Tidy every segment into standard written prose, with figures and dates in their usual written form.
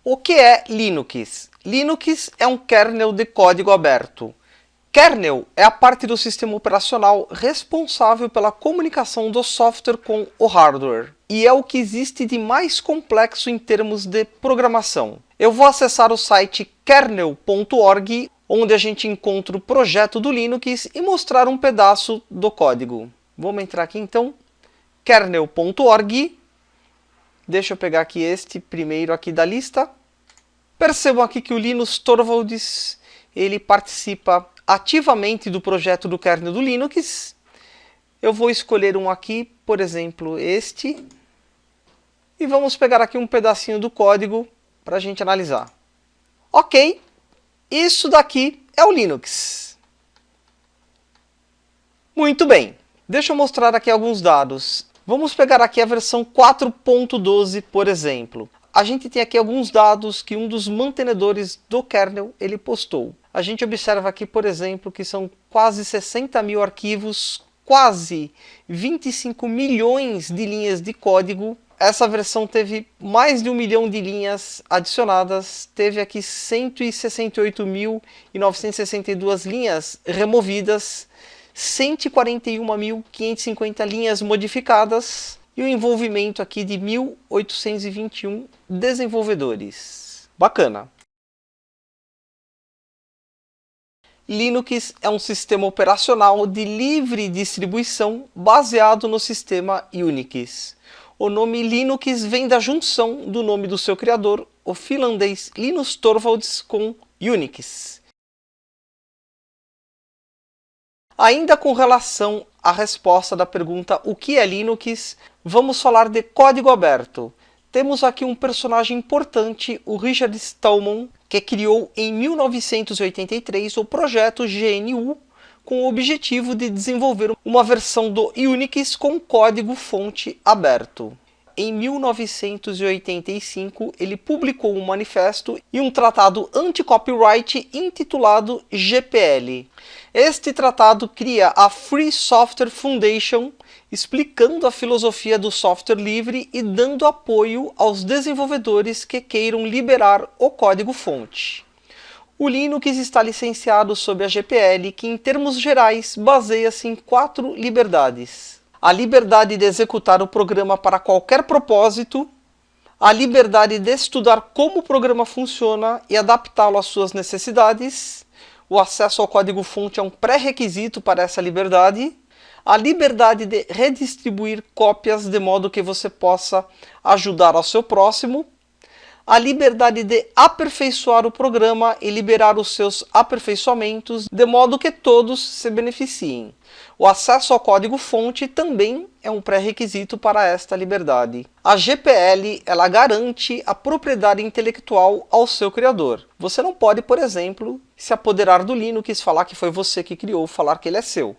O que é Linux? Linux é um kernel de código aberto. Kernel é a parte do sistema operacional responsável pela comunicação do software com o hardware e é o que existe de mais complexo em termos de programação. Eu vou acessar o site kernel.org, onde a gente encontra o projeto do Linux e mostrar um pedaço do código. Vamos entrar aqui então, kernel.org. Deixa eu pegar aqui este primeiro aqui da lista. Percebam aqui que o Linus Torvalds ele participa ativamente do projeto do kernel do Linux. Eu vou escolher um aqui, por exemplo, este. E vamos pegar aqui um pedacinho do código para a gente analisar. Ok, isso daqui é o Linux. Muito bem, deixa eu mostrar aqui alguns dados. Vamos pegar aqui a versão 4.12, por exemplo. A gente tem aqui alguns dados que um dos mantenedores do kernel ele postou. A gente observa aqui, por exemplo, que são quase 60 mil arquivos, quase 25 milhões de linhas de código. Essa versão teve mais de 1 milhão de linhas adicionadas, teve aqui 168.962 linhas removidas, 141.550 linhas modificadas e o envolvimento aqui de 1.821 desenvolvedores. Bacana! Linux é um sistema operacional de livre distribuição baseado no sistema Unix. O nome Linux vem da junção do nome do seu criador, o finlandês Linus Torvalds, com Unix. Ainda com relação à resposta da pergunta o que é Linux, vamos falar de código aberto. Temos aqui um personagem importante, o Richard Stallman, que criou em 1983 o projeto GNU com o objetivo de desenvolver uma versão do Unix com código-fonte aberto. Em 1985, ele publicou um manifesto e um tratado anti-copyright intitulado GPL. Este tratado cria a Free Software Foundation, explicando a filosofia do software livre e dando apoio aos desenvolvedores que queiram liberar o código-fonte. O Linux está licenciado sob a GPL, que em termos gerais baseia-se em 4 liberdades. A liberdade de executar o programa para qualquer propósito, a liberdade de estudar como o programa funciona e adaptá-lo às suas necessidades, o acesso ao código-fonte é um pré-requisito para essa liberdade, a liberdade de redistribuir cópias de modo que você possa ajudar ao seu próximo, a liberdade de aperfeiçoar o programa e liberar os seus aperfeiçoamentos de modo que todos se beneficiem. O acesso ao código-fonte também é um pré-requisito para esta liberdade. A GPL ela garante a propriedade intelectual ao seu criador. Você não pode, por exemplo, se apoderar do Linux, falar que foi você que criou, falar que ele é seu.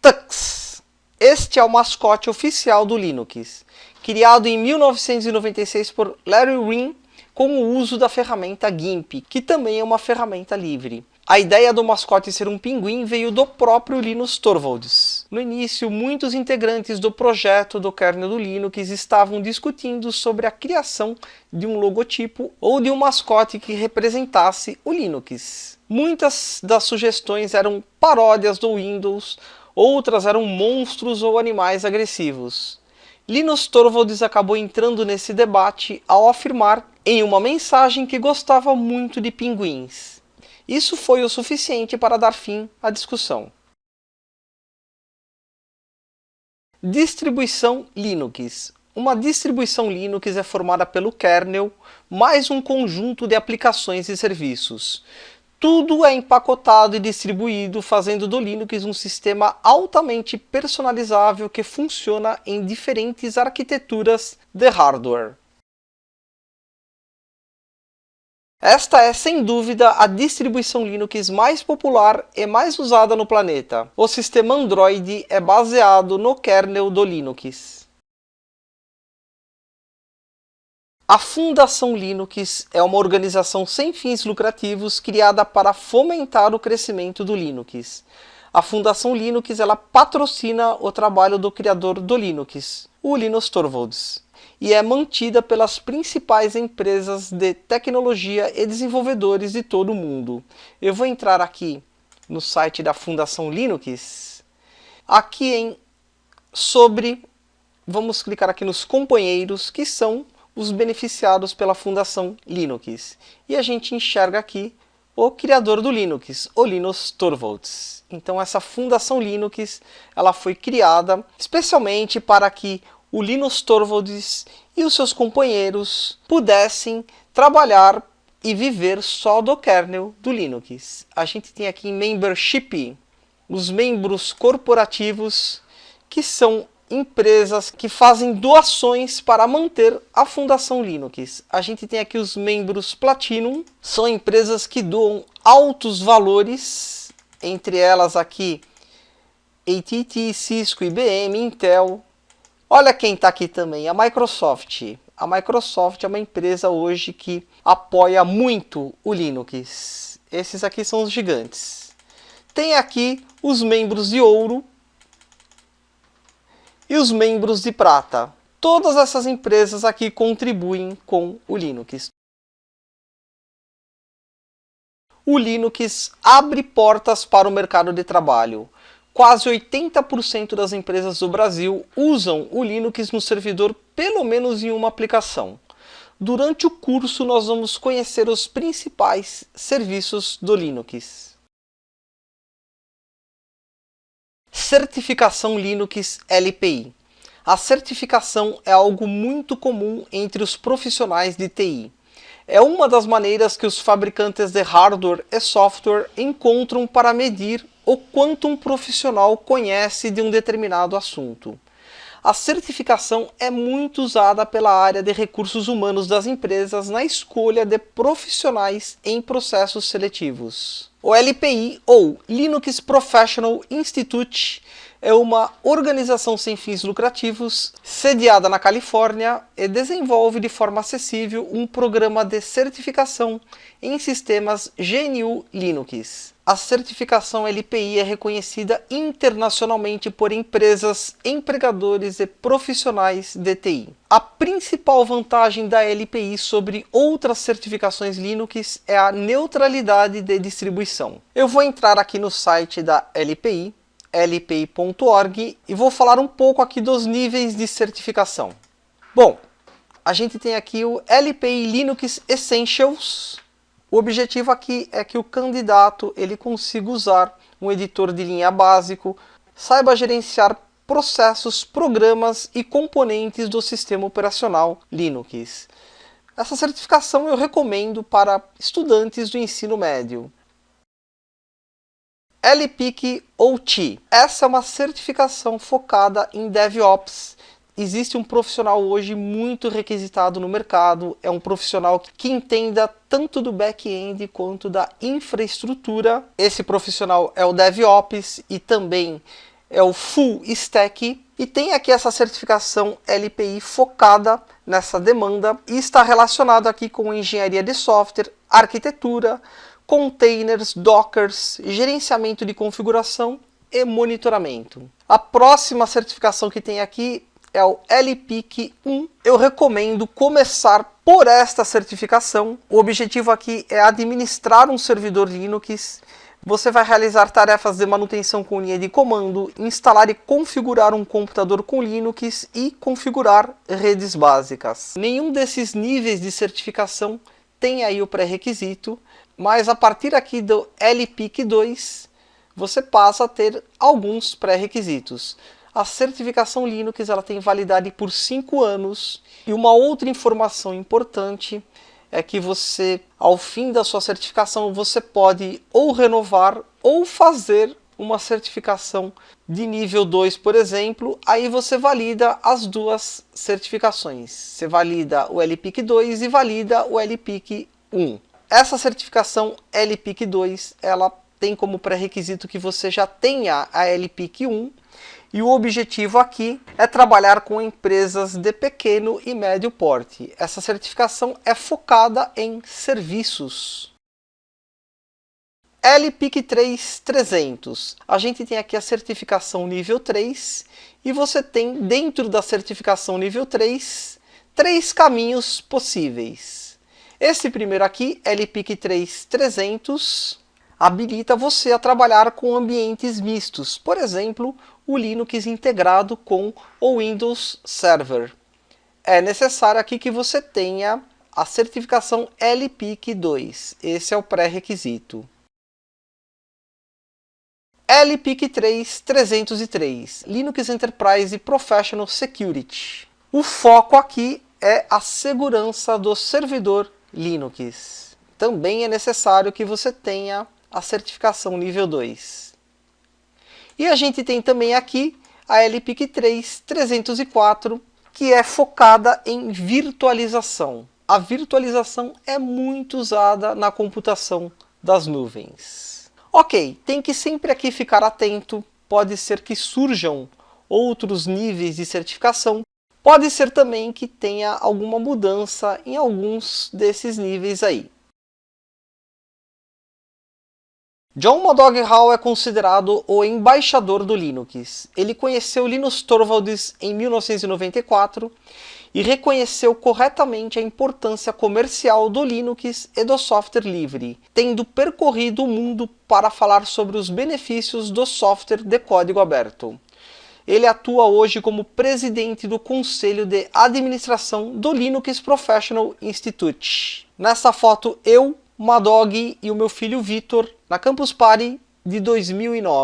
Tux. Este é o mascote oficial do Linux, criado em 1996 por Larry Winn com o uso da ferramenta GIMP, que também é uma ferramenta livre. A ideia do mascote ser um pinguim veio do próprio Linus Torvalds. No início, muitos integrantes do projeto do kernel do Linux estavam discutindo sobre a criação de um logotipo ou de um mascote que representasse o Linux. Muitas das sugestões eram paródias do Windows, outras eram monstros ou animais agressivos. Linus Torvalds acabou entrando nesse debate ao afirmar em uma mensagem que gostava muito de pinguins. Isso foi o suficiente para dar fim à discussão. Distribuição Linux. Uma distribuição Linux é formada pelo kernel, mais um conjunto de aplicações e serviços. Tudo é empacotado e distribuído, fazendo do Linux um sistema altamente personalizável que funciona em diferentes arquiteturas de hardware. Esta é, sem dúvida, a distribuição Linux mais popular e mais usada no planeta. O sistema Android é baseado no kernel do Linux. A Fundação Linux é uma organização sem fins lucrativos criada para fomentar o crescimento do Linux. A Fundação Linux ela patrocina o trabalho do criador do Linux, o Linus Torvalds, e é mantida pelas principais empresas de tecnologia e desenvolvedores de todo o mundo. Eu vou entrar aqui no site da Fundação Linux, aqui vamos clicar aqui nos companheiros, que são os beneficiados pela Fundação Linux. E a gente enxerga aqui o criador do Linux, o Linus Torvalds. Então essa Fundação Linux ela foi criada especialmente para que o Linus Torvalds e os seus companheiros pudessem trabalhar e viver só do kernel do Linux. A gente tem aqui em Membership os membros corporativos, que são empresas que fazem doações para manter a Fundação Linux. A gente tem aqui os membros Platinum, são empresas que doam altos valores, entre elas aqui AT&T, Cisco, IBM, Intel. Olha quem está aqui também, a Microsoft. A Microsoft é uma empresa hoje que apoia muito o Linux. Esses aqui são os gigantes. Tem aqui os membros de ouro e os membros de prata. Todas essas empresas aqui contribuem com o Linux. O Linux abre portas para o mercado de trabalho. Quase 80% das empresas do Brasil usam o Linux no servidor pelo menos em uma aplicação. Durante o curso nós vamos conhecer os principais serviços do Linux. Certificação Linux LPI. A certificação é algo muito comum entre os profissionais de TI. É uma das maneiras que os fabricantes de hardware e software encontram para medir o quanto um profissional conhece de um determinado assunto. A certificação é muito usada pela área de recursos humanos das empresas na escolha de profissionais em processos seletivos. O LPI, ou Linux Professional Institute, é uma organização sem fins lucrativos, sediada na Califórnia, e desenvolve de forma acessível um programa de certificação em sistemas GNU Linux. A certificação LPI é reconhecida internacionalmente por empresas, empregadores e profissionais de TI. A principal vantagem da LPI sobre outras certificações Linux é a neutralidade de distribuição. Eu vou entrar aqui no site da LPI, lpi.org, e vou falar um pouco aqui dos níveis de certificação. Bom, a gente tem aqui o LPI Linux Essentials. O objetivo aqui é que o candidato ele consiga usar um editor de linha básico, saiba gerenciar processos, programas e componentes do sistema operacional Linux. Essa certificação eu recomendo para estudantes do ensino médio. LPIC OT. Essa é uma certificação focada em DevOps. Existe um profissional hoje muito requisitado no mercado, é um profissional que entenda tanto do back-end quanto da infraestrutura. Esse profissional é o DevOps e também é o Full Stack. E tem aqui essa certificação LPI focada nessa demanda e está relacionado aqui com engenharia de software, arquitetura, containers, dockers, gerenciamento de configuração e monitoramento. A próxima certificação que tem aqui é o LPIC 1. Eu recomendo começar por esta certificação. O objetivo aqui é administrar um servidor Linux. Você vai realizar tarefas de manutenção com linha de comando, instalar e configurar um computador com Linux e configurar redes básicas. Nenhum desses níveis de certificação tem aí o pré-requisito, mas a partir aqui do LPIC 2, você passa a ter alguns pré-requisitos. A certificação Linux ela tem validade por 5 anos. E uma outra informação importante é que você, ao fim da sua certificação, você pode ou renovar ou fazer uma certificação de nível 2, por exemplo. Aí você valida as duas certificações. Você valida o LPIC 2 e valida o LPIC 1. Essa certificação LPIC 2, ela tem como pré-requisito que você já tenha a LPIC 1. E o objetivo aqui é trabalhar com empresas de pequeno e médio porte. Essa certificação é focada em serviços. LPIC 300. A gente tem aqui a certificação nível 3 e você tem dentro da certificação nível 3 três caminhos possíveis. Esse primeiro aqui, LPIC 300, habilita você a trabalhar com ambientes mistos, por exemplo, o Linux integrado com o Windows Server. É necessário aqui que você tenha a certificação LPIC 2, esse é o pré-requisito. LPIC 303, Linux Enterprise Professional Security. O foco aqui é a segurança do servidor Linux. Também é necessário que você tenha a certificação nível 2. E a gente tem também aqui a LPIC 304, que é focada em virtualização. A virtualização é muito usada na computação das nuvens. Ok, tem que sempre aqui ficar atento, pode ser que surjam outros níveis de certificação, pode ser também que tenha alguma mudança em alguns desses níveis aí. John Madog-Hall é considerado o embaixador do Linux. Ele conheceu Linus Torvalds em 1994 e reconheceu corretamente a importância comercial do Linux e do software livre, tendo percorrido o mundo para falar sobre os benefícios do software de código aberto. Ele atua hoje como presidente do Conselho de Administração do Linux Professional Institute. Nessa foto, eu, Madog e o meu filho Vitor, na Campus Party de 2009.